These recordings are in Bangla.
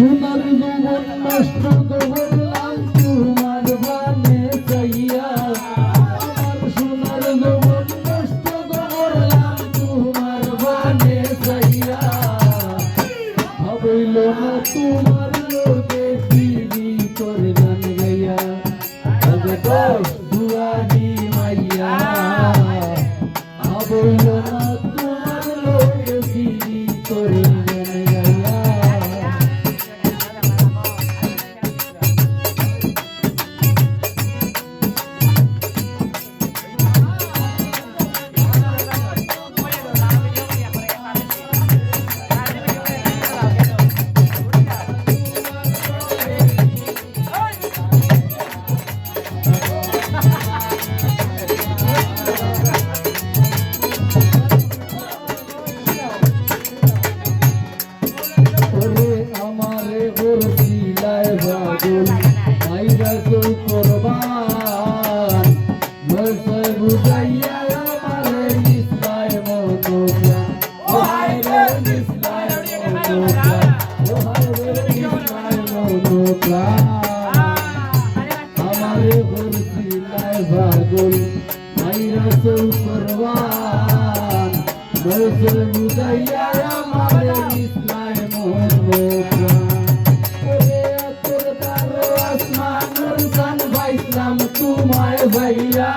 সোনার যৌবন নষ্ট করলাম তোমার বানে চাইয়া আমার সোনার যৌবন নষ্ট করলাম তোমার বানে চাইয়া হইল না তোমার লোকে ফিরি করে গান গাইয়া দোষ দুয়ারি মাইয়া হইল না তোমার লোকে ফিরি করে গান গাইয়া हमारे गुरसिलाय भागुल मायरा सो परवान मोसे बुझाइया हमारे इस्लाय मोहब्बत ओरे तोर तारो आसमान सन भाई इस्लाम तुम्हारे भैया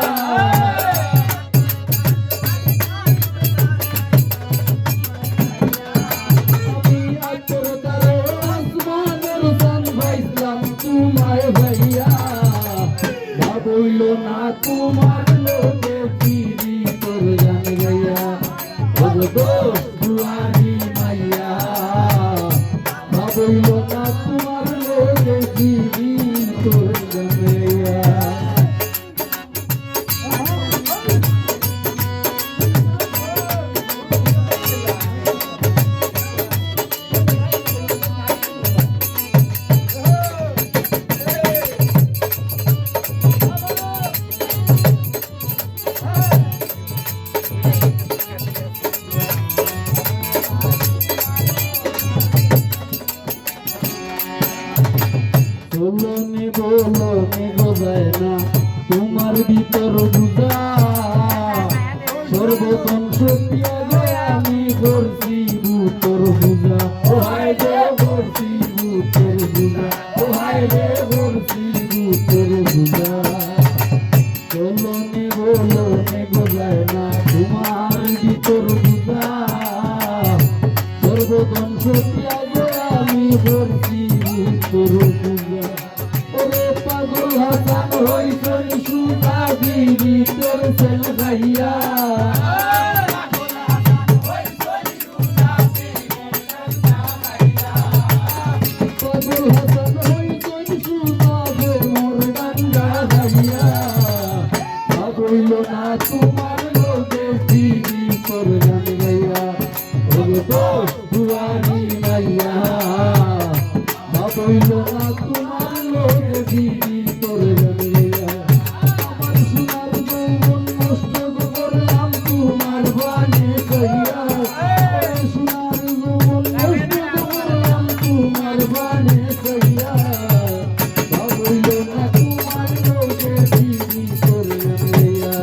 বইল না তোমার লোকে ফিরি তোর গান গাইয়া দোষ দুয়ারি মাইয়া বইল না তোমার লোকে ফিরি তোর গান গাইয়া বলনি বোঝায় না তোমার ভিতর বুঝা সর্বতন শক্তি আমি করছি বুতর বুঝা ও হায় রে করছি বুতর বুঝা ও হায় রে করছি বুতর বুঝা বলনি বোঝায় না তোমার ভিতর বুঝা সর্বতন শক্তি আমি করছি বুতর বুঝা পাগল হাসান হইছই সুতা বিবি তোর সেল গাইয়া পাগল হাসান হইছই সুতা মোর ডাঙ্গা গাইয়া হইল না তোমার লোকে বিবি তোর গান গাইয়া ওরে দোষ দুয়ারি মাইয়া হইল না তোমার লোকে বিবি তোর গান গাইয়া আমার সোনার যৌবন নষ্ট করলাম তোমার বানে চাইয়া সোনার যৌবন নষ্ট করলাম তোমার বানে চাইয়া হইল না তোমার লোকে বিবি তোর গান গাইয়া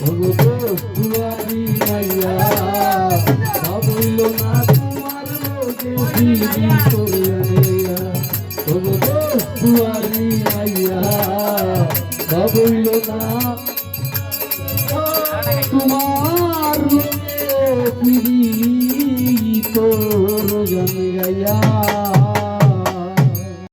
ওগো দোষ দুয়ারি মাইয়া হইল না তোমার লোকে বিবি তোর গান গাইয়া ওগো দোষ দুয়ারি মাইয়া হইল না তোমার লোকে ফিরি তোর গান গাইয়া।